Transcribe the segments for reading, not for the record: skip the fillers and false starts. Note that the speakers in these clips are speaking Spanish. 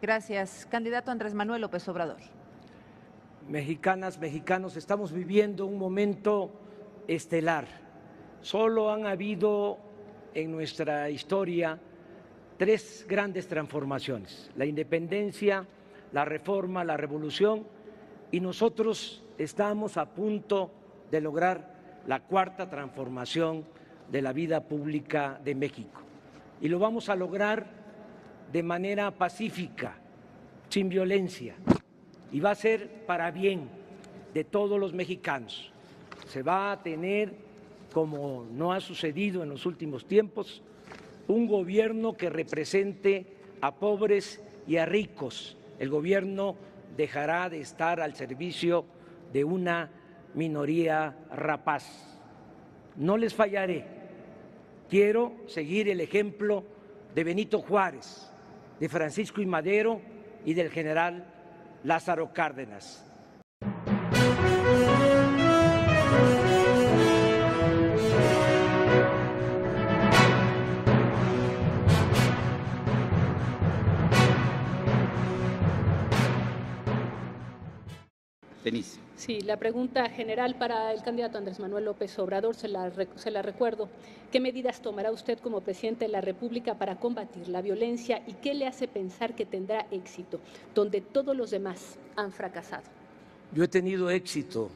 Gracias. Candidato Andrés Manuel López Obrador. Mexicanas, mexicanos, estamos viviendo un momento estelar. Solo han habido en nuestra historia tres grandes transformaciones: la independencia, la reforma, la revolución, y nosotros estamos a punto de lograr la cuarta transformación de la vida pública de México. Y lo vamos a lograr de manera pacífica, sin violencia, y va a ser para bien de todos los mexicanos. Se va a tener, como no ha sucedido en los últimos tiempos, un gobierno que represente a pobres y a ricos. El gobierno dejará de estar al servicio de una minoría rapaz. No les fallaré. Quiero seguir el ejemplo de Benito Juárez, de Francisco I. Madero y del general Lázaro Cárdenas. Denise. Sí, la pregunta general para el candidato Andrés Manuel López Obrador se la recuerdo. ¿Qué medidas tomará usted como presidente de la República para combatir la violencia y qué le hace pensar que tendrá éxito donde todos los demás han fracasado? Yo he tenido éxito,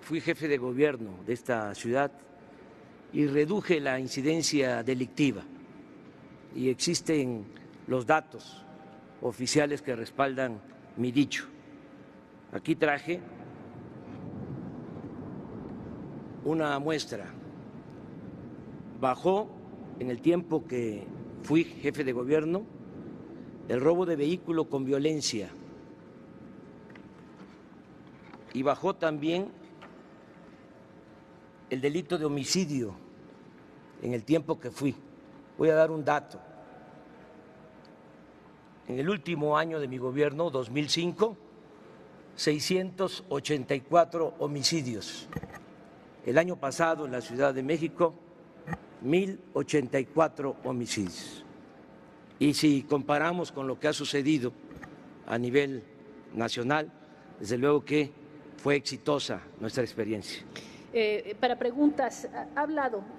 fui jefe de gobierno de esta ciudad y reduje la incidencia delictiva, y existen los datos oficiales que respaldan mi dicho. Aquí traje una muestra. Bajó en el tiempo que fui jefe de gobierno el robo de vehículo con violencia y bajó también el delito de homicidio en el tiempo que fui. Voy a dar un dato. En el último año de mi gobierno, 2005, 684 homicidios. El año pasado en la Ciudad de México, 1,084 homicidios. Y si comparamos con lo que ha sucedido a nivel nacional, desde luego que fue exitosa nuestra experiencia. Para preguntas,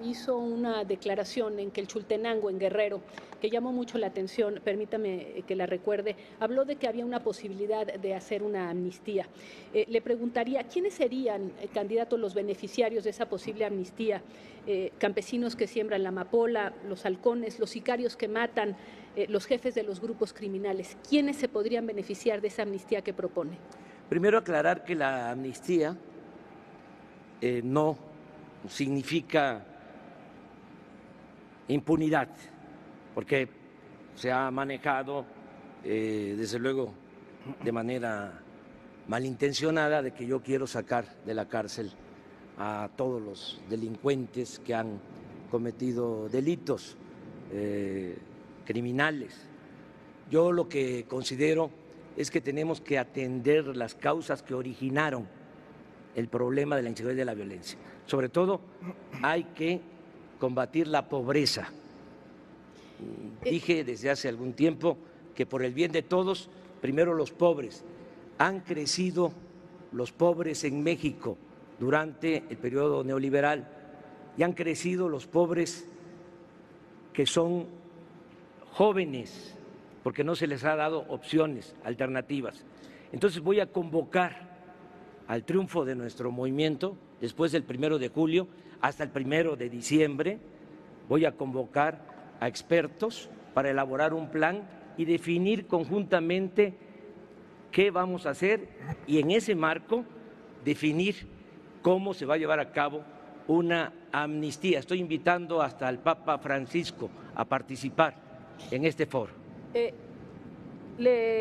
hizo una declaración en que el Chultenango, en Guerrero, que llamó mucho la atención, permítame que la recuerde, habló de que había una posibilidad de hacer una amnistía. Le preguntaría, ¿quiénes serían, candidatos, los beneficiarios de esa posible amnistía? Campesinos que siembran la amapola, los halcones, los sicarios que matan, los jefes de los grupos criminales. ¿Quiénes se podrían beneficiar de esa amnistía que propone? Primero aclarar que la amnistía no significa impunidad, porque se ha manejado, desde luego, de manera malintencionada, de que yo quiero sacar de la cárcel a todos los delincuentes que han cometido delitos criminales. Yo lo que considero es que tenemos que atender las causas que originaron el problema de la inseguridad y de la violencia. Sobre todo, hay que combatir la pobreza. Dije desde hace algún tiempo que por el bien de todos, primero los pobres. Han crecido los pobres en México durante el periodo neoliberal y han crecido los pobres que son jóvenes, porque no se les ha dado opciones, alternativas. Entonces voy a convocar al triunfo de nuestro movimiento después del 1 de julio hasta el 1 de diciembre. Voy a convocar a expertos para elaborar un plan y definir conjuntamente qué vamos a hacer y en ese marco definir cómo se va a llevar a cabo una amnistía. Estoy invitando hasta al Papa Francisco a participar en este foro.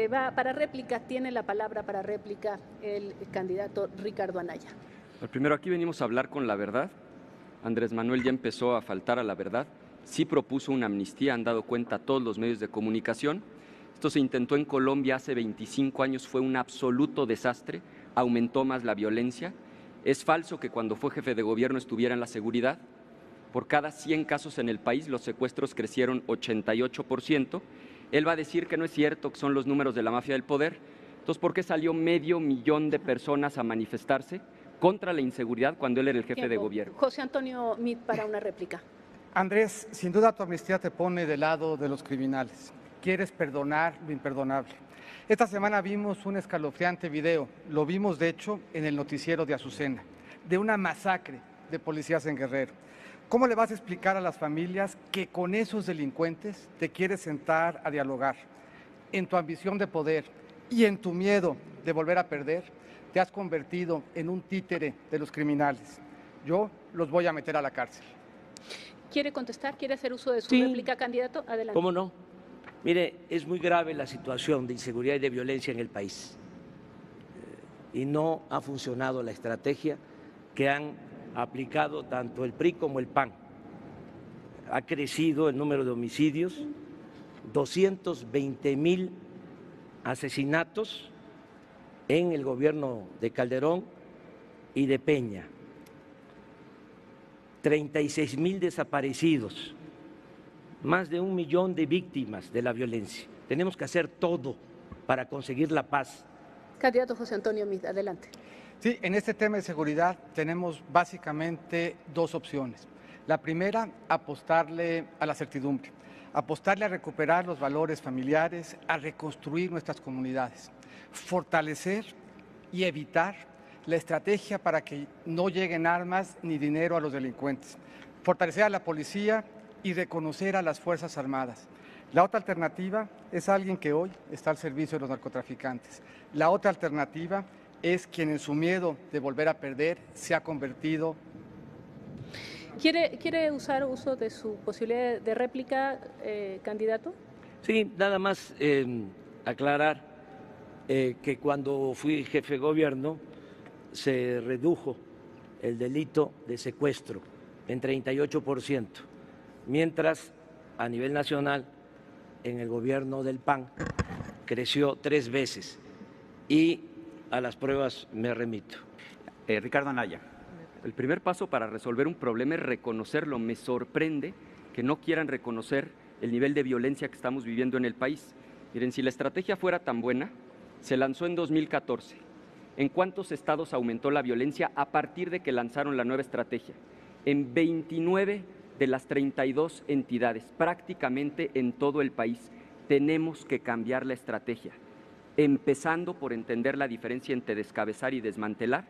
Para réplica, tiene la palabra para réplica el candidato Ricardo Anaya. Primero, aquí venimos a hablar con la verdad. Andrés Manuel ya empezó a faltar a la verdad. Sí propuso una amnistía, han dado cuenta todos los medios de comunicación. Esto se intentó en Colombia hace 25 años, fue un absoluto desastre, aumentó más la violencia. Es falso que cuando fue jefe de gobierno estuviera en la seguridad. Por cada 100 casos en el país, los secuestros crecieron 88%. Él va a decir que no es cierto, que son los números de la mafia del poder. Entonces, ¿por qué salió 500,000 de personas a manifestarse contra la inseguridad cuando él era el jefe de gobierno? José Antonio Meade, para una réplica. Andrés, sin duda tu amnistía te pone del lado de los criminales. Quieres perdonar lo imperdonable. Esta semana vimos un escalofriante video, lo vimos de hecho en el noticiero de Azucena, de una masacre de policías en Guerrero. ¿Cómo le vas a explicar a las familias que con esos delincuentes te quieres sentar a dialogar? En tu ambición de poder y en tu miedo de volver a perder, te has convertido en un títere de los criminales. Yo los voy a meter a la cárcel. ¿Quiere contestar? ¿Quiere hacer uso de su Sí. réplica, candidato? Adelante. ¿Cómo no? Mire, es muy grave la situación de inseguridad y de violencia en el país. Y no ha funcionado la estrategia que han aplicado tanto el PRI como el PAN. Ha crecido el número de homicidios, 220,000 asesinatos en el gobierno de Calderón y de Peña, 36,000 desaparecidos, más de 1 millón de víctimas de la violencia. Tenemos que hacer todo para conseguir la paz. Candidato José Antonio Meade, adelante. Sí, en este tema de seguridad tenemos básicamente dos opciones. La primera, apostarle a la certidumbre, apostarle a recuperar los valores familiares, a reconstruir nuestras comunidades, fortalecer y evitar la estrategia para que no lleguen armas ni dinero a los delincuentes, fortalecer a la policía y reconocer a las Fuerzas Armadas. La otra alternativa es alguien que hoy está al servicio de los narcotraficantes. La otra alternativa es quien en su miedo de volver a perder se ha convertido. ¿Quiere usar uso de su posibilidad de réplica, candidato? Sí, nada más aclarar que cuando fui jefe de gobierno se redujo el delito de secuestro en 38%, mientras a nivel nacional en el gobierno del PAN creció 3 veces y a las pruebas me remito. Ricardo Anaya. El primer paso para resolver un problema es reconocerlo. Me sorprende que no quieran reconocer el nivel de violencia que estamos viviendo en el país. Miren, si la estrategia fuera tan buena, se lanzó en 2014. ¿En cuántos estados aumentó la violencia a partir de que lanzaron la nueva estrategia? En 29 de las 32 entidades, prácticamente en todo el país. Tenemos que cambiar la estrategia, empezando por entender la diferencia entre descabezar y desmantelar,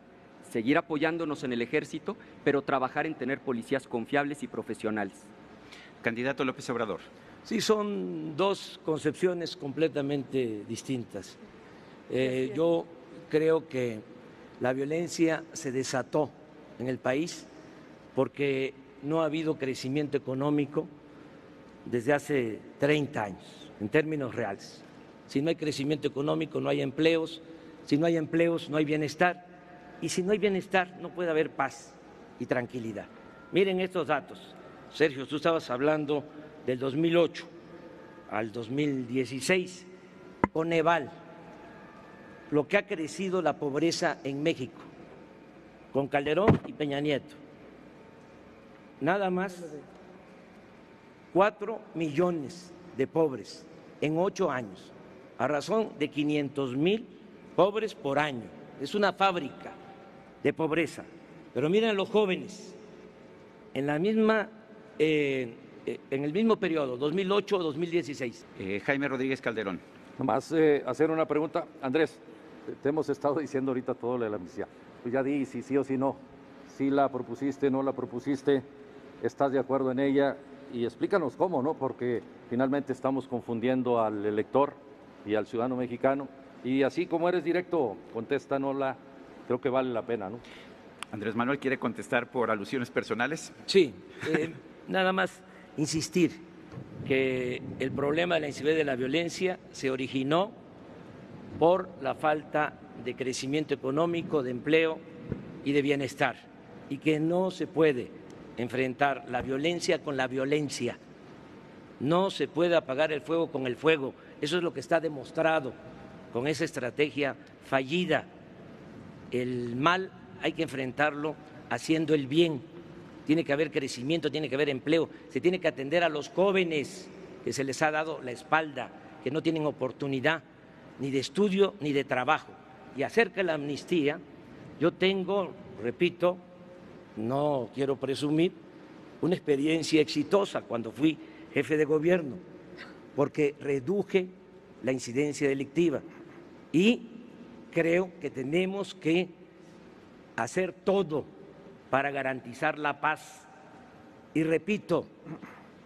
seguir apoyándonos en el ejército, pero trabajar en tener policías confiables y profesionales. Candidato López Obrador. Sí, son dos concepciones completamente distintas. Yo creo que la violencia se desató en el país porque no ha habido crecimiento económico desde hace 30 años, en términos reales. Si no hay crecimiento económico, no hay empleos. Si no hay empleos, no hay bienestar. Y si no hay bienestar, no puede haber paz y tranquilidad. Miren estos datos. Sergio, tú estabas hablando del 2008 al 2016, Coneval, lo que ha crecido la pobreza en México, con Calderón y Peña Nieto. Nada más 4 millones de pobres en 8 años, a razón de 500,000 pobres por año. Es una fábrica de pobreza. Pero miren a los jóvenes, en el mismo periodo, 2008-2016. Jaime Rodríguez Calderón. Nomás hacer una pregunta. Andrés, te hemos estado diciendo ahorita todo lo de la amnistía. Pues ya di si sí o si no. Si la propusiste, no la propusiste, estás de acuerdo en ella y explícanos cómo, ¿no? Porque finalmente estamos confundiendo al elector y al ciudadano mexicano. Y así como eres directo, contéstanosla, creo que vale la pena, ¿no? Andrés Manuel quiere contestar por alusiones personales. Sí, nada más insistir que el problema de la inseguridad y de la violencia se originó por la falta de crecimiento económico, de empleo y de bienestar, y que no se puede enfrentar la violencia con la violencia. No se puede apagar el fuego con el fuego. Eso es lo que está demostrado con esa estrategia fallida. El mal hay que enfrentarlo haciendo el bien. Tiene que haber crecimiento, tiene que haber empleo, se tiene que atender a los jóvenes que se les ha dado la espalda que no tienen oportunidad ni de estudio ni de trabajo. Y acerca de la amnistía, yo tengo, repito, no quiero presumir, una experiencia exitosa cuando fui jefe de gobierno, porque reduje la incidencia delictiva y creo que tenemos que hacer todo para garantizar la paz. Y repito,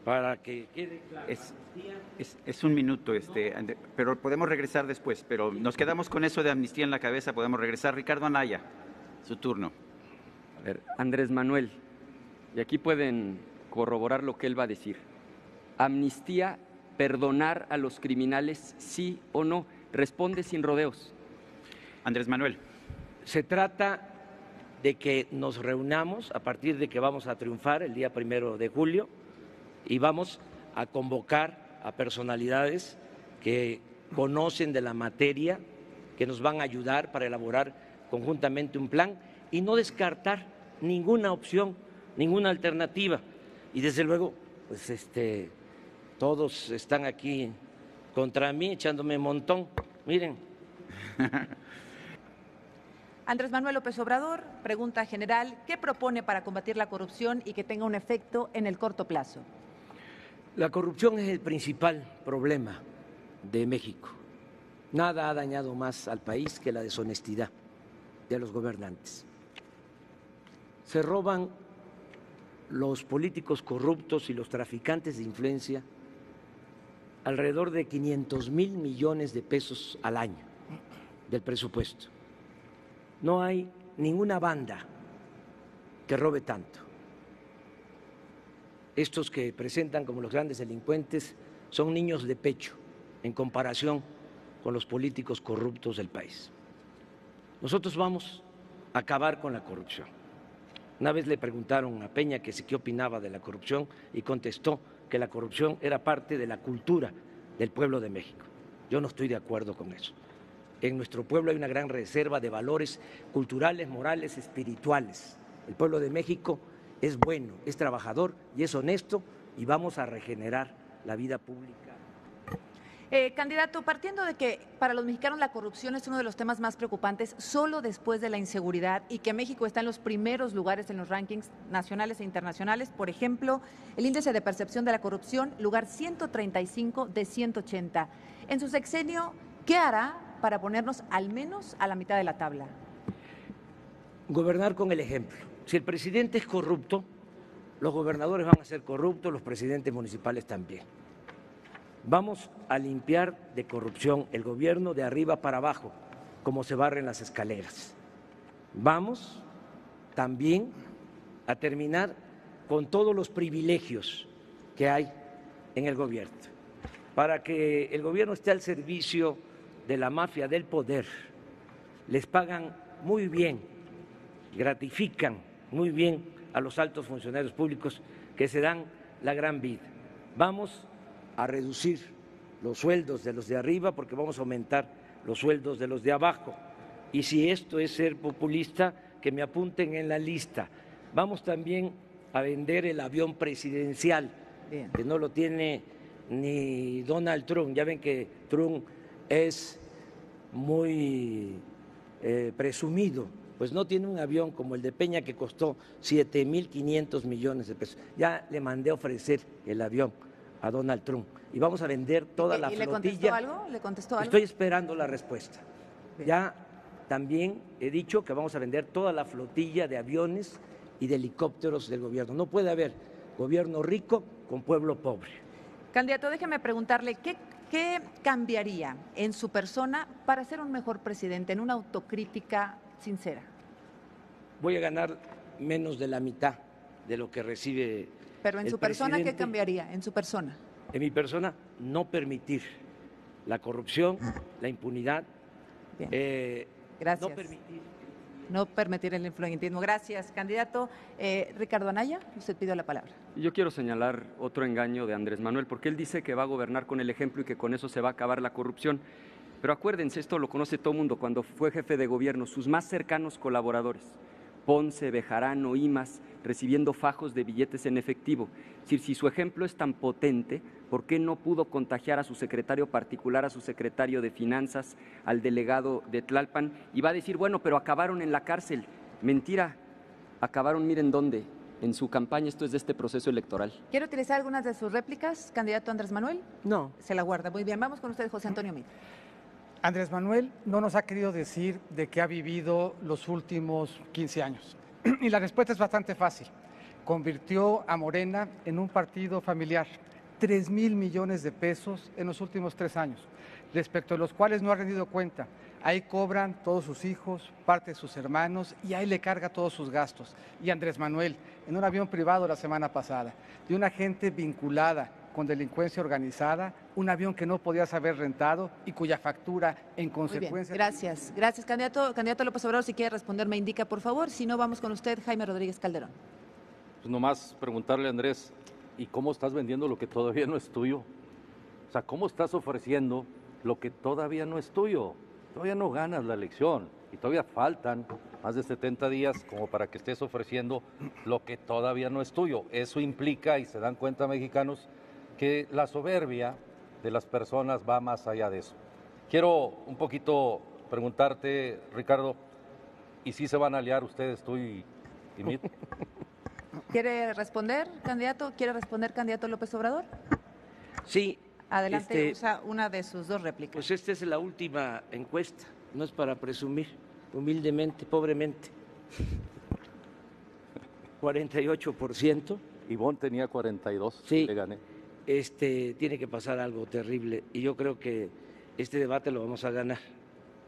para que quede claro, es un minuto, pero podemos regresar después, pero nos quedamos con eso de amnistía en la cabeza, podemos regresar. Ricardo Anaya, su turno. A ver, Andrés Manuel, y aquí pueden corroborar lo que él va a decir. Amnistía, perdonar a los criminales, sí o no. Responde sin rodeos. Andrés Manuel. Se trata de que nos reunamos a partir de que vamos a triunfar el día 1 de julio y vamos a convocar a personalidades que conocen de la materia, que nos van a ayudar para elaborar conjuntamente un plan y no descartar ninguna opción, ninguna alternativa. Y desde luego, pues todos están aquí contra mí, echándome montón. Miren. Andrés Manuel López Obrador, pregunta general, ¿qué propone para combatir la corrupción y que tenga un efecto en el corto plazo? La corrupción es el principal problema de México. Nada ha dañado más al país que la deshonestidad de los gobernantes. Se roban los políticos corruptos y los traficantes de influencia alrededor de 500,000 millones de pesos al año del presupuesto. No hay ninguna banda que robe tanto. Estos que presentan como los grandes delincuentes son niños de pecho en comparación con los políticos corruptos del país. Nosotros vamos a acabar con la corrupción. Una vez le preguntaron a Peña que qué opinaba de la corrupción y contestó que la corrupción era parte de la cultura del pueblo de México. Yo no estoy de acuerdo con eso. En nuestro pueblo hay una gran reserva de valores culturales, morales, espirituales. El pueblo de México es bueno, es trabajador y es honesto y vamos a regenerar la vida pública. Candidato, partiendo de que para los mexicanos la corrupción es uno de los temas más preocupantes solo después de la inseguridad y que México está en los primeros lugares en los rankings nacionales e internacionales, por ejemplo, el índice de percepción de la corrupción, lugar 135 de 180. En su sexenio, ¿qué hará para ponernos al menos a la mitad de la tabla? Gobernar con el ejemplo. Si el presidente es corrupto, los gobernadores van a ser corruptos, los presidentes municipales también. Vamos a limpiar de corrupción el gobierno de arriba para abajo, como se barren las escaleras. Vamos también a terminar con todos los privilegios que hay en el gobierno, para que el gobierno esté al servicio de la mafia del poder. Les pagan muy bien, gratifican muy bien a los altos funcionarios públicos que se dan la gran vida. Vamos a reducir los sueldos de los de arriba porque vamos a aumentar los sueldos de los de abajo. Y si esto es ser populista, que me apunten en la lista. Vamos también a vender el avión presidencial, bien, que no lo tiene ni Donald Trump. Ya ven que Trump es muy presumido, pues no tiene un avión como el de Peña que costó 7,500 millones de pesos. Ya le mandé a ofrecer el avión a Donald Trump y vamos a vender toda la flotilla. ¿Le contestó algo? ¿Le contestó algo? Estoy esperando la respuesta. Bien. Ya también he dicho que vamos a vender toda la flotilla de aviones y de helicópteros del gobierno. No puede haber gobierno rico con pueblo pobre. Candidato, déjeme preguntarle, ¿qué cambiaría en su persona para ser un mejor presidente, en una autocrítica sincera? Voy a ganar menos de la mitad de lo que recibe. Pero en su persona, ¿qué cambiaría? En su persona. En mi persona, no permitir la corrupción, la impunidad. Bien. Gracias. No permitir el influyentismo. Gracias, candidato. Ricardo Anaya, usted pidió la palabra. Yo quiero señalar otro engaño de Andrés Manuel, porque él dice que va a gobernar con el ejemplo y que con eso se va a acabar la corrupción. Pero acuérdense, esto lo conoce todo el mundo, cuando fue jefe de gobierno, sus más cercanos colaboradores, Ponce, Bejarano, Imas, recibiendo fajos de billetes en efectivo. Es decir, si su ejemplo es tan potente, ¿por qué no pudo contagiar a su secretario particular, a su secretario de Finanzas, al delegado de Tlalpan? Y va a decir, bueno, pero acabaron en la cárcel. Mentira, acabaron, miren dónde, en su campaña. Esto es de este proceso electoral. ¿Quiere utilizar algunas de sus réplicas, candidato Andrés Manuel? No. Se la guarda. Muy bien, vamos con usted, José Antonio Meade. Andrés Manuel no nos ha querido decir de qué ha vivido los últimos 15 años. Y la respuesta es bastante fácil. Convirtió a Morena en un partido familiar. 3,000 millones de pesos en los últimos 3 años, respecto a los cuales no ha rendido cuenta. Ahí cobran todos sus hijos, parte de sus hermanos, y ahí le carga todos sus gastos. Y Andrés Manuel, en un avión privado la semana pasada, de una gente vinculada con delincuencia organizada, un avión que no podías haber rentado y cuya factura en consecuencia… Muy bien, gracias. Gracias, candidato. Candidato López Obrador, si quiere responder, me indica, por favor. Si no, vamos con usted, Jaime Rodríguez Calderón. Pues nomás preguntarle, Andrés, ¿y cómo estás vendiendo lo que todavía no es tuyo? O sea, ¿cómo estás ofreciendo lo que todavía no es tuyo? Todavía no ganas la elección y todavía faltan más de 70 días como para que estés ofreciendo lo que todavía no es tuyo. Eso implica, y se dan cuenta mexicanos, que la soberbia de las personas va más allá de eso. Quiero un poquito preguntarte, Ricardo, ¿y si se van a aliar ustedes, tú y Meade? ¿Quiere responder, candidato? ¿Quiere responder, candidato López Obrador? Sí. Adelante, usa una de sus 2 réplicas. Pues esta es la última encuesta, no es para presumir, humildemente, pobremente. 48%. Ivonne tenía 42, sí, le gané. Tiene que pasar algo terrible y yo creo que este debate lo vamos a ganar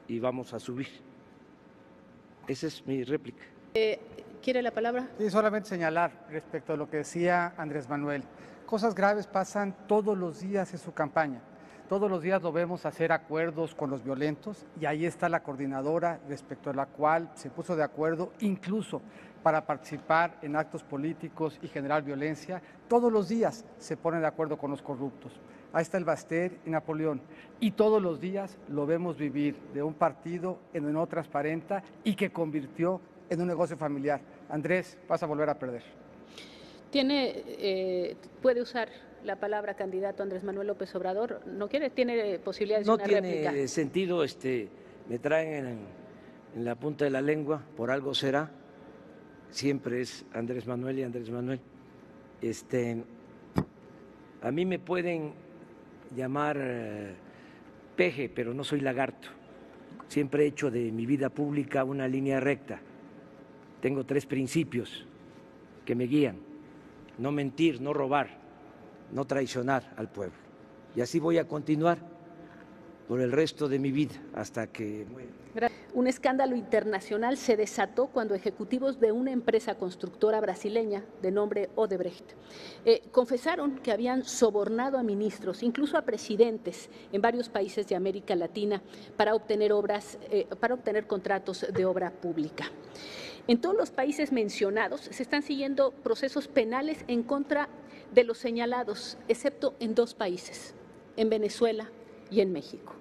y vamos a subir. Esa es mi réplica. ¿Quiere la palabra? Sí, solamente señalar respecto a lo que decía Andrés Manuel. Cosas graves pasan todos los días en su campaña. Todos los días lo vemos hacer acuerdos con los violentos y ahí está la coordinadora respecto a la cual se puso de acuerdo incluso para participar en actos políticos y generar violencia. Todos los días se pone de acuerdo con los corruptos. Ahí está el Baster y Napoleón. Y todos los días lo vemos vivir de un partido en donde no transparenta y que convirtió en un negocio familiar. Andrés, vas a volver a perder. Puede usar la palabra candidato Andrés Manuel López Obrador. ¿No quiere? ¿Tiene posibilidades de no una réplica? No tiene sentido, me traen en la punta de la lengua, por algo será. Siempre es Andrés Manuel y Andrés Manuel. A mí me pueden llamar peje, pero no soy lagarto. Siempre he hecho de mi vida pública una línea recta. Tengo 3 principios que me guían: no mentir, no robar, no traicionar al pueblo. Y así voy a continuar por el resto de mi vida hasta que muera. Un escándalo internacional se desató cuando ejecutivos de una empresa constructora brasileña de nombre Odebrecht confesaron que habían sobornado a ministros, incluso a presidentes en varios países de América Latina para obtener contratos de obra pública. En todos los países mencionados se están siguiendo procesos penales en contra de los señalados, excepto en 2 países, en Venezuela y en México.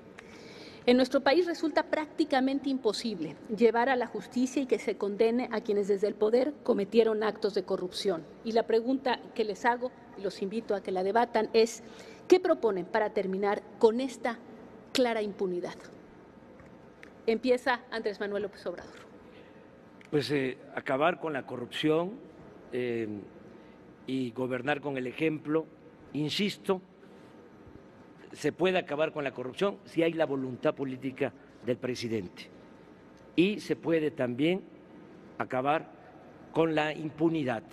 En nuestro país resulta prácticamente imposible llevar a la justicia y que se condene a quienes desde el poder cometieron actos de corrupción. Y la pregunta que les hago, y los invito a que la debatan, es ¿qué proponen para terminar con esta clara impunidad? Empieza Andrés Manuel López Obrador. Pues acabar con la corrupción y gobernar con el ejemplo. Insisto, se puede acabar con la corrupción si hay la voluntad política del presidente y se puede también acabar con la impunidad.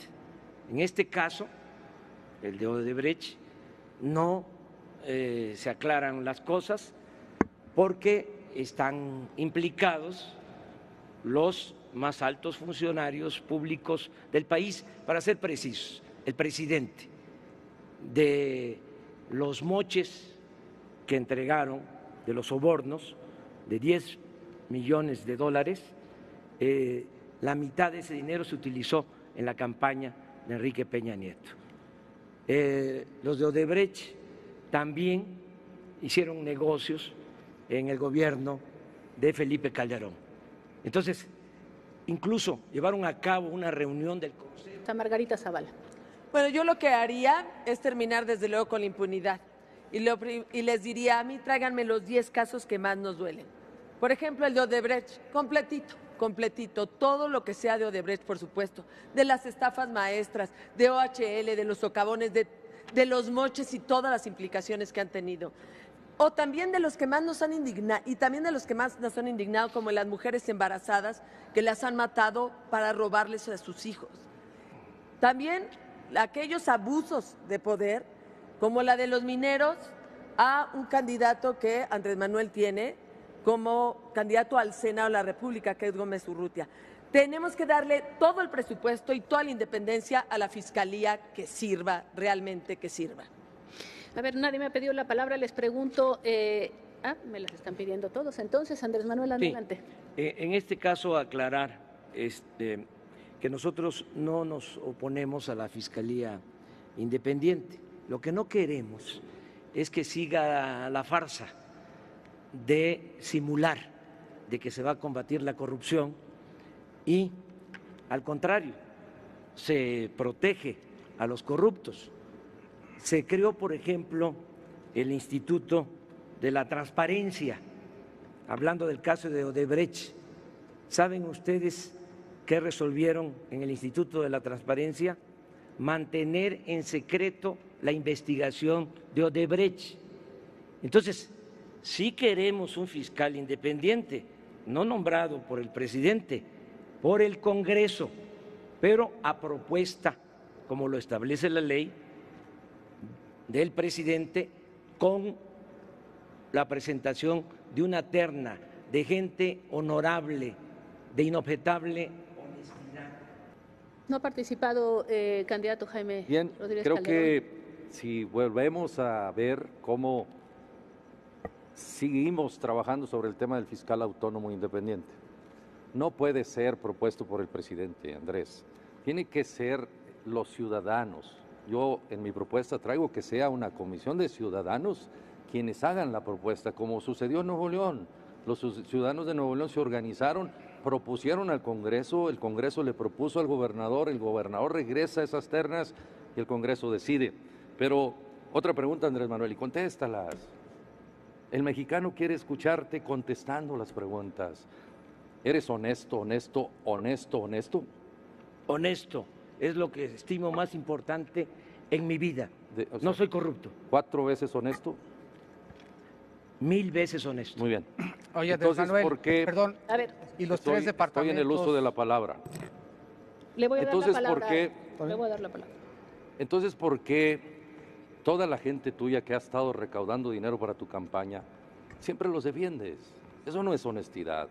En este caso, el de Odebrecht, no se aclaran las cosas porque están implicados los más altos funcionarios públicos del país. Para ser precisos, el presidente, de los moches que entregaron, de los sobornos de $10 millones, la mitad de ese dinero se utilizó en la campaña de Enrique Peña Nieto. Los de Odebrecht también hicieron negocios en el gobierno de Felipe Calderón. Entonces, incluso llevaron a cabo una reunión del Consejo. Está Margarita Zavala. Bueno, yo lo que haría es terminar desde luego con la impunidad y les diría a mí, tráiganme los 10 casos que más nos duelen. Por ejemplo, el de Odebrecht, completito, todo lo que sea de Odebrecht, por supuesto, de las estafas maestras, de OHL, de los socavones, de los moches y todas las implicaciones que han tenido. O también de los que más nos han indignado, y también de los que más nos han indignado, como las mujeres embarazadas que las han matado para robarles a sus hijos. También aquellos abusos de poder, como la de los mineros a un candidato que Andrés Manuel tiene como candidato al Senado de la República, que es Gómez Urrutia. Tenemos que darle todo el presupuesto y toda la independencia a la Fiscalía que sirva, realmente que sirva. A ver, nadie me ha pedido la palabra, les pregunto, me las están pidiendo todos. Entonces, Andrés Manuel, adelante. Sí. En este caso, aclarar que nosotros no nos oponemos a la Fiscalía Independiente. Lo que no queremos es que siga la farsa de simular de que se va a combatir la corrupción y, al contrario, se protege a los corruptos. Se creó, por ejemplo, el Instituto de la Transparencia, hablando del caso de Odebrecht. ¿Saben ustedes qué resolvieron en el Instituto de la Transparencia? Mantener en secreto la investigación de Odebrecht. Entonces, sí queremos un fiscal independiente, no nombrado por el presidente, por el Congreso, pero a propuesta, como lo establece la ley, del presidente, con la presentación de una terna de gente honorable, de inobjetable honestidad. No ha participado candidato Jaime Bien, Rodríguez creo Calderón. que si volvemos a ver cómo seguimos trabajando sobre el tema del fiscal autónomo independiente, no puede ser propuesto por el presidente, Andrés. Tiene que ser los ciudadanos. Yo en mi propuesta traigo que sea una comisión de ciudadanos quienes hagan la propuesta, como sucedió en Nuevo León. Los ciudadanos de Nuevo León se organizaron, propusieron al Congreso, el Congreso le propuso al gobernador, el gobernador regresa a esas ternas y el Congreso decide. Pero otra pregunta, Andrés Manuel, y contéstalas. El mexicano quiere escucharte contestando las preguntas. ¿Eres honesto, honesto, honesto, honesto? Honesto es lo que estimo más importante en mi vida. No soy corrupto. 4 veces honesto. 1000 veces honesto. Muy bien. Oye, entonces, Manuel, ¿por qué? perdón, A ver, y los tres departamentos… Estoy en el uso de la palabra. le voy a dar Entonces, la palabra. ¿por qué? Le voy a dar la palabra. Entonces, ¿por qué toda la gente tuya que ha estado recaudando dinero para tu campaña, siempre los defiendes? Eso no es honestidad.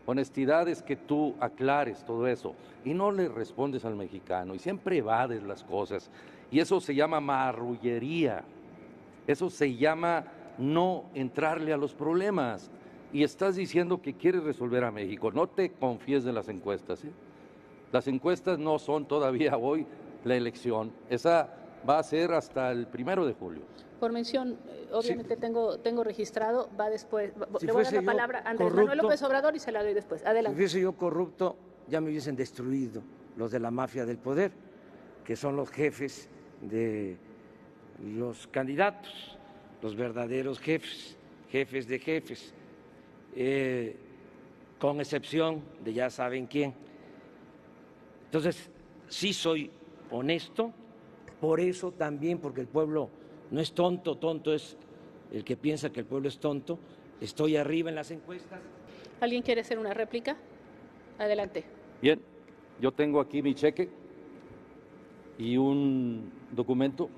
Honestidad es que tú aclares todo eso y no le respondes al mexicano y siempre evades las cosas. Y eso se llama marrullería. Eso se llama no entrarle a los problemas. Y estás diciendo que quieres resolver a México. No te confíes de las encuestas, ¿eh? Las encuestas no son todavía hoy la elección. Esa va a ser hasta el 1 de julio. Por mención, obviamente Sí. tengo registrado, va después. Si le voy a dar fuese la yo palabra a Andrés corrupto, Manuel López Obrador y se la doy después. Si Adelante. hubiese yo corrupto, ya me hubiesen destruido los de la mafia del poder, que son los jefes de los candidatos, los verdaderos jefes, jefes de jefes, con excepción de ya saben quién. Entonces, sí soy honesto, por eso también, porque el pueblo no es tonto, tonto es el que piensa que el pueblo es tonto, estoy arriba en las encuestas. ¿Alguien quiere hacer una réplica? Adelante. Bien, yo tengo aquí mi cheque y un documento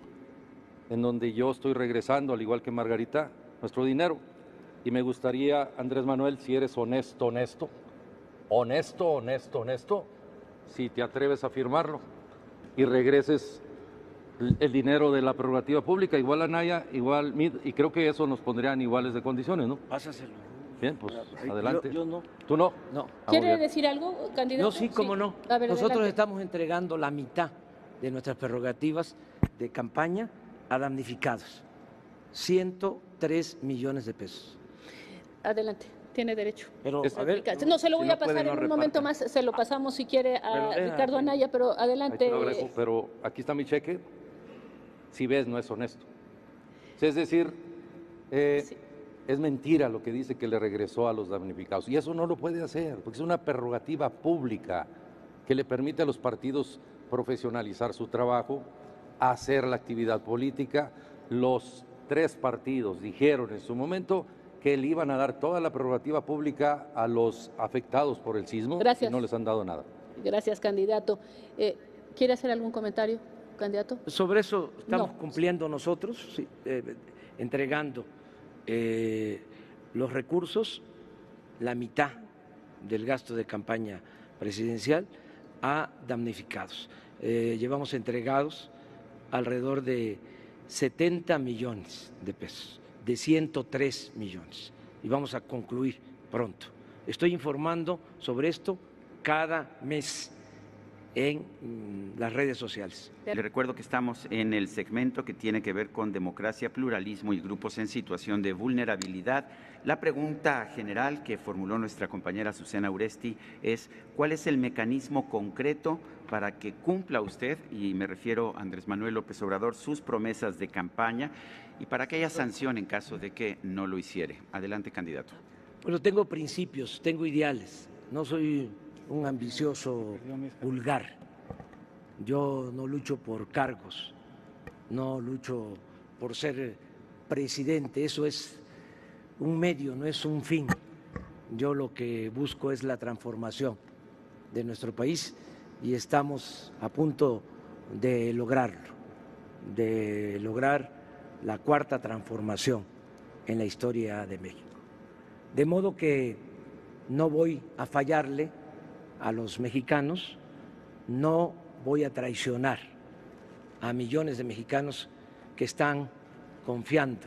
en donde yo estoy regresando, al igual que Margarita, nuestro dinero. Y me gustaría, Andrés Manuel, si eres honesto, si te atreves a firmarlo y regreses el dinero de la prerrogativa pública, igual Anaya, igual MID, y creo que eso nos pondría en iguales de condiciones, ¿no? Pásaselo. Bien, pues adelante. Yo no. ¿Tú no? No. ¿Quiere muy bien. decir algo, candidato? No, sí, cómo no. A ver, Nosotros adelante. estamos entregando la mitad de nuestras prerrogativas de campaña a damnificados. 103 millones de pesos. Adelante. Tiene derecho. Pero, Es- a ver, No, se lo si voy no a pasar puede, no en un momento reparta. más, se lo pasamos si quiere a Pero deja, Ricardo sí. Anaya, pero Ahí te adelante. lo agradezco, pero aquí está mi cheque. Si ves, no es honesto. Es decir, Sí. es mentira lo que dice que le regresó a los damnificados. Y eso no lo puede hacer, porque es una prerrogativa pública que le permite a los partidos profesionalizar su trabajo, hacer la actividad política. Los 3 partidos dijeron en su momento que le iban a dar toda la prerrogativa pública a los afectados por el sismo Gracias. y no les han dado nada. Gracias, candidato. ¿Quiere hacer algún comentario, candidato? sobre eso estamos No. cumpliendo nosotros, sí, entregando los recursos, la mitad del gasto de campaña presidencial a damnificados. Llevamos entregados alrededor de 70 millones de pesos, de 103 millones, y vamos a concluir pronto. Estoy informando sobre esto cada mes en las redes sociales. Le recuerdo que estamos en el segmento que tiene que ver con democracia, pluralismo y grupos en situación de vulnerabilidad. La pregunta general que formuló nuestra compañera Susana Uresti es: ¿cuál es el mecanismo concreto para que cumpla usted, y me refiero a Andrés Manuel López Obrador, sus promesas de campaña y para que haya sanción en caso de que no lo hiciere? Adelante, candidato. Bueno, tengo principios, tengo ideales, no soy un ambicioso vulgar. Yo no lucho por cargos, no lucho por ser presidente, eso es un medio, no es un fin. Yo lo que busco es la transformación de nuestro país y estamos a punto de lograrlo, de lograr la 4ª transformación en la historia de México. De modo que no voy a fallarle a los mexicanos, no voy a traicionar a millones de mexicanos que están confiando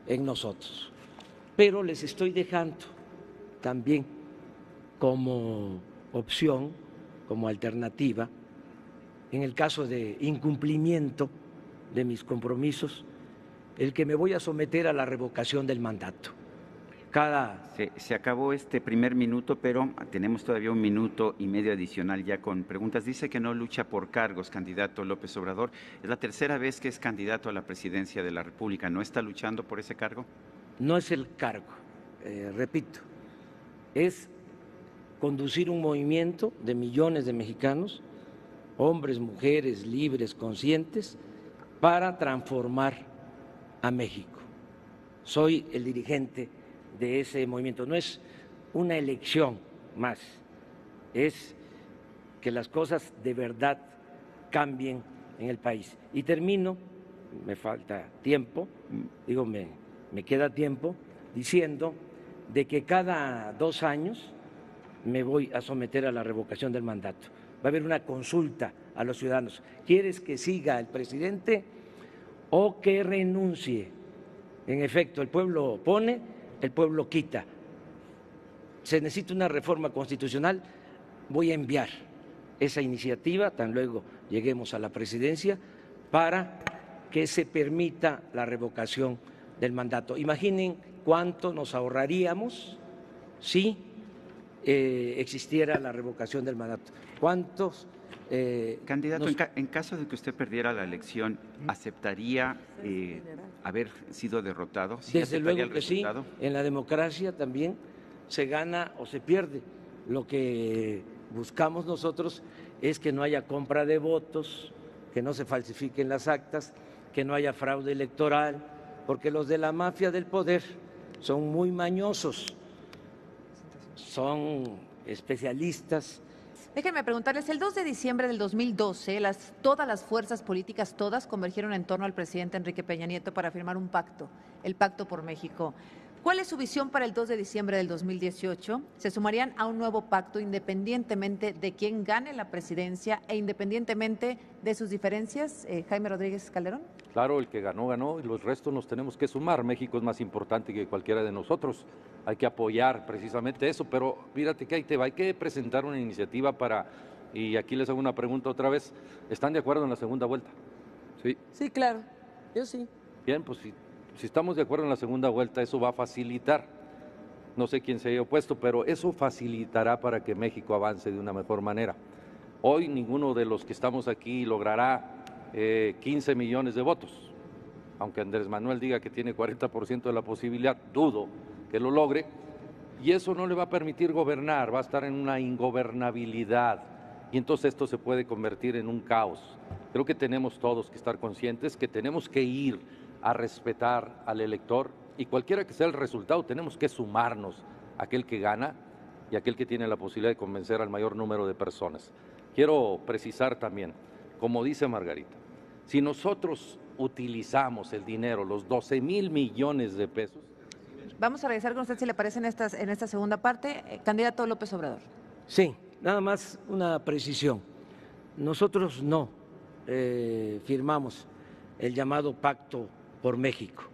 en nosotros. Pero les estoy dejando también como opción, como alternativa, en el caso de incumplimiento de mis compromisos, el que me voy a someter a la revocación del mandato. Se acabó este primer minuto, pero tenemos todavía 1 minuto y medio adicional ya con preguntas. Dice que no lucha por cargos, candidato López Obrador. Es la 3ª vez que es candidato a la presidencia de la República. ¿No está luchando por ese cargo? No es el cargo, repito, es conducir un movimiento de millones de mexicanos, hombres, mujeres, libres, conscientes, para transformar a México. Soy el dirigente de ese movimiento. No es una elección más, es que las cosas de verdad cambien en el país. Y termino, me falta tiempo, digo, me queda tiempo, diciendo de que cada 2 años me voy a someter a la revocación del mandato. Va a haber una consulta a los ciudadanos. ¿Quieres que siga el presidente o que renuncie? En efecto, el pueblo pone, el pueblo quita. Se necesita una reforma constitucional. Voy a enviar esa iniciativa, tan luego lleguemos a la presidencia, para que se permita la revocación del mandato. Imaginen cuánto nos ahorraríamos si existiera la revocación del mandato. ¿Cuántos? Candidato, en caso de que usted perdiera la elección, ¿aceptaría haber sido derrotado? ¿Sí Desde aceptaría luego el que sí, resultado? en la democracia también se gana o se pierde. Lo que buscamos nosotros es que no haya compra de votos, que no se falsifiquen las actas, que no haya fraude electoral, porque los de la mafia del poder son muy mañosos, son especialistas. Déjenme preguntarles, el 2 de diciembre del 2012, todas las fuerzas políticas, todas convergieron en torno al presidente Enrique Peña Nieto para firmar un pacto, el Pacto por México. ¿Cuál es su visión para el 2 de diciembre del 2018? ¿Se sumarían a un nuevo pacto independientemente de quién gane la presidencia e independientemente de sus diferencias? Jaime Rodríguez Calderón. Claro, el que ganó, ganó, y los restos nos tenemos que sumar. México es más importante que cualquiera de nosotros. Hay que apoyar precisamente eso, pero fíjate que ahí te va, hay que presentar una iniciativa para, y aquí les hago una pregunta otra vez, ¿están de acuerdo en la segunda vuelta? Sí. Sí, claro, yo sí. Bien, pues si estamos de acuerdo en la segunda vuelta, eso va a facilitar no sé quién se haya opuesto, pero eso facilitará para que México avance de una mejor manera. Hoy ninguno de los que estamos aquí logrará 15 millones de votos, aunque Andrés Manuel diga que tiene 40% de la posibilidad, dudo que lo logre, y eso no le va a permitir gobernar, va a estar en una ingobernabilidad, y entonces esto se puede convertir en un caos. Creo que tenemos todos que estar conscientes que tenemos que ir a respetar al elector, y cualquiera que sea el resultado, tenemos que sumarnos a aquel que gana y a aquel que tiene la posibilidad de convencer al mayor número de personas. Quiero precisar también, como dice Margarita, si nosotros utilizamos el dinero, los 12,000 millones de pesos. Vamos a regresar con usted, si le parece, en esta segunda parte. Candidato López Obrador. Sí, nada más una precisión. Nosotros no firmamos el llamado Pacto por México,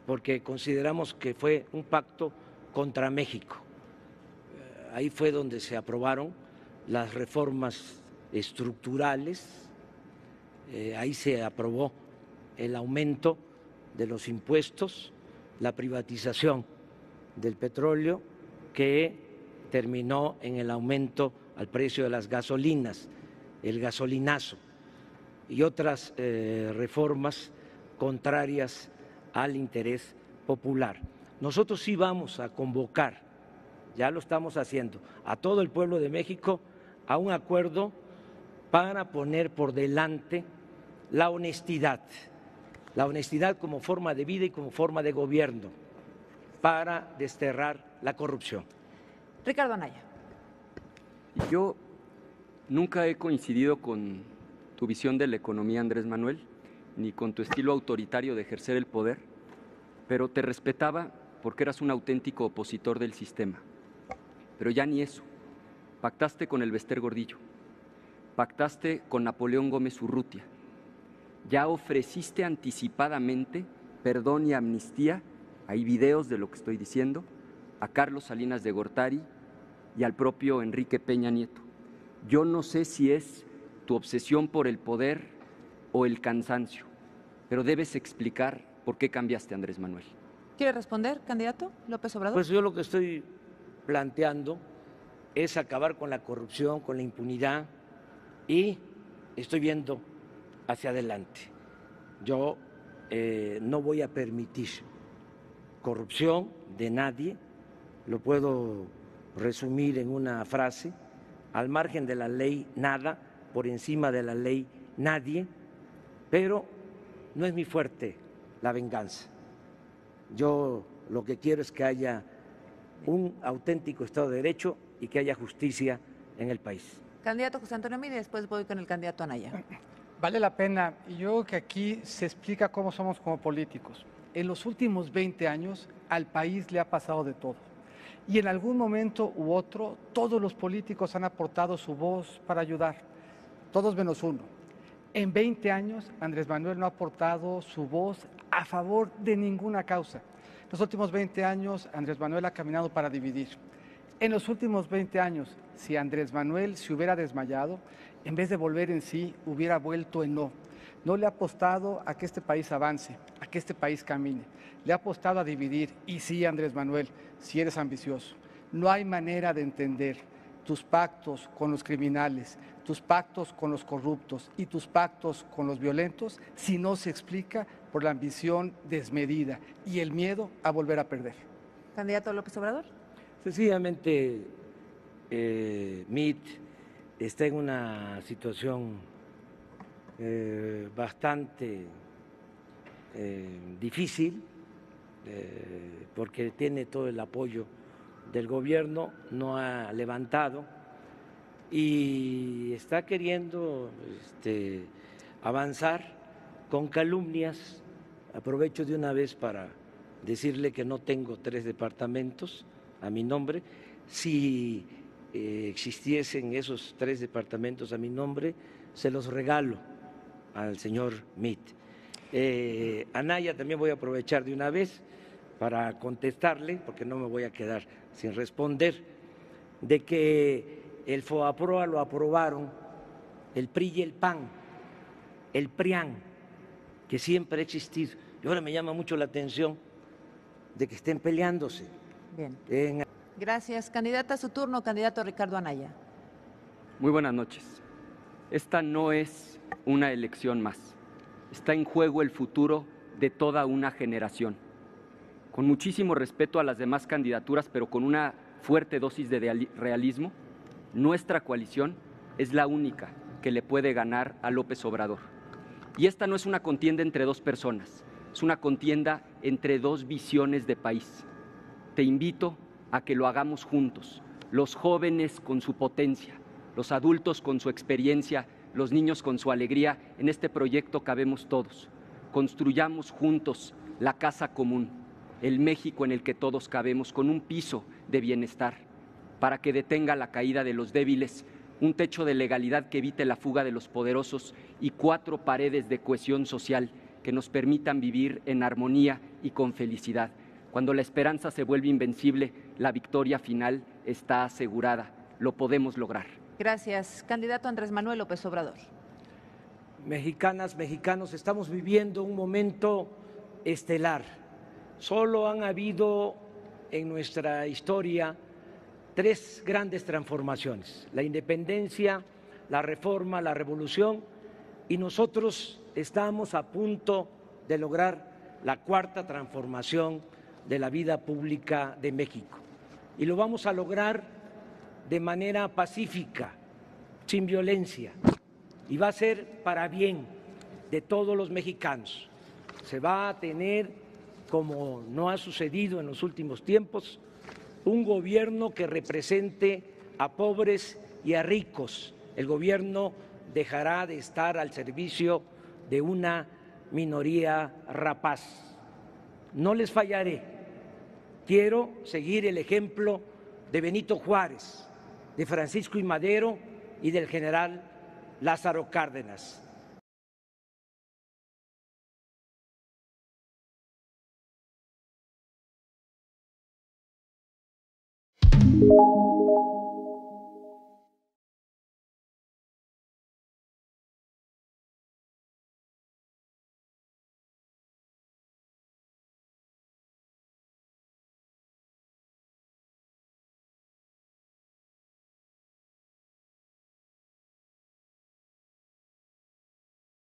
porque consideramos que fue un pacto contra México. Ahí fue donde se aprobaron las reformas estructurales, ahí se aprobó el aumento de los impuestos, la privatización del petróleo, que terminó en el aumento al precio de las gasolinas, el gasolinazo, y otras reformas contrarias al interés popular. Nosotros sí vamos a convocar, ya lo estamos haciendo, a todo el pueblo de México a un acuerdo para poner por delante la honestidad como forma de vida y como forma de gobierno, para desterrar la corrupción. Ricardo Anaya. Yo nunca he coincidido con tu visión de la economía, Andrés Manuel, ni con tu estilo autoritario de ejercer el poder, pero te respetaba porque eras un auténtico opositor del sistema. Pero ya ni eso. Pactaste con el Bester Gordillo, pactaste con Napoleón Gómez Urrutia, ya ofreciste anticipadamente perdón y amnistía, hay videos de lo que estoy diciendo, a Carlos Salinas de Gortari y al propio Enrique Peña Nieto. Yo no sé si es tu obsesión por el poder o el cansancio, pero debes explicar por qué cambiaste, Andrés Manuel. ¿Quiere responder, candidato López Obrador? Pues yo lo que estoy planteando es acabar con la corrupción, con la impunidad, y estoy viendo hacia adelante. Yo no voy a permitir corrupción de nadie, lo puedo resumir en una frase: al margen de la ley nada, por encima de la ley nadie, pero no es mi fuerte la venganza. Yo lo que quiero es que haya un auténtico Estado de Derecho y que haya justicia en el país. Candidato José Antonio Meade, y después voy con el candidato Anaya. Vale la pena, y yo creo que aquí se explica cómo somos como políticos. En los últimos 20 años al país le ha pasado de todo. Y en algún momento u otro, todos los políticos han aportado su voz para ayudar, todos menos uno. En 20 años, Andrés Manuel no ha aportado su voz a favor de ninguna causa. En los últimos 20 años, Andrés Manuel ha caminado para dividir. En los últimos 20 años, si Andrés Manuel se hubiera desmayado, en vez de volver en sí, hubiera vuelto en no. No le ha apostado a que este país avance, a que este país camine. Le ha apostado a dividir. Y sí, Andrés Manuel, si eres ambicioso, no hay manera de entender tus pactos con los criminales, tus pactos con los corruptos y tus pactos con los violentos si no se explica por la ambición desmedida y el miedo a volver a perder. Candidato López Obrador. Sencillamente, MIT está en una situación bastante difícil, porque tiene todo el apoyo del gobierno, no ha levantado y está queriendo avanzar con calumnias. Aprovecho de una vez para decirle que no tengo 3 departamentos a mi nombre. Si existiesen esos 3 departamentos a mi nombre, se los regalo al señor Mitt. Anaya, también voy a aprovechar de una vez para contestarle, porque no me voy a quedar sin responder, de que el FOAPROA lo aprobaron el PRI y el PAN, el PRIAN, que siempre ha existido. Y ahora me llama mucho la atención de que estén peleándose. Bien. Gracias. Candidata, a su turno, candidato Ricardo Anaya. Muy buenas noches. Esta no es una elección más. Está en juego el futuro de toda una generación. Con muchísimo respeto a las demás candidaturas, pero con una fuerte dosis de realismo, nuestra coalición es la única que le puede ganar a López Obrador. Y esta no es una contienda entre dos personas, es una contienda entre dos visiones de país. Te invito a que lo hagamos juntos, los jóvenes con su potencia, los adultos con su experiencia, los niños con su alegría. En este proyecto cabemos todos. Construyamos juntos la casa común, el México en el que todos cabemos, con un piso de bienestar, para que detenga la caída de los débiles, un techo de legalidad que evite la fuga de los poderosos y 4 paredes de cohesión social que nos permitan vivir en armonía y con felicidad. Cuando la esperanza se vuelve invencible, la victoria final está asegurada. Lo podemos lograr. Gracias. Candidato Andrés Manuel López Obrador. Mexicanas, mexicanos, estamos viviendo un momento estelar. Solo han habido en nuestra historia 3 grandes transformaciones: la independencia, la reforma, la revolución, y nosotros estamos a punto de lograr la 4ª transformación de la vida pública de México. Y lo vamos a lograr de manera pacífica, sin violencia, y va a ser para bien de todos los mexicanos. Se va a tener, como no ha sucedido en los últimos tiempos, un gobierno que represente a pobres y a ricos. El gobierno dejará de estar al servicio de una minoría rapaz. No les fallaré. Quiero seguir el ejemplo de Benito Juárez, de Francisco I. Madero y del general Lázaro Cárdenas.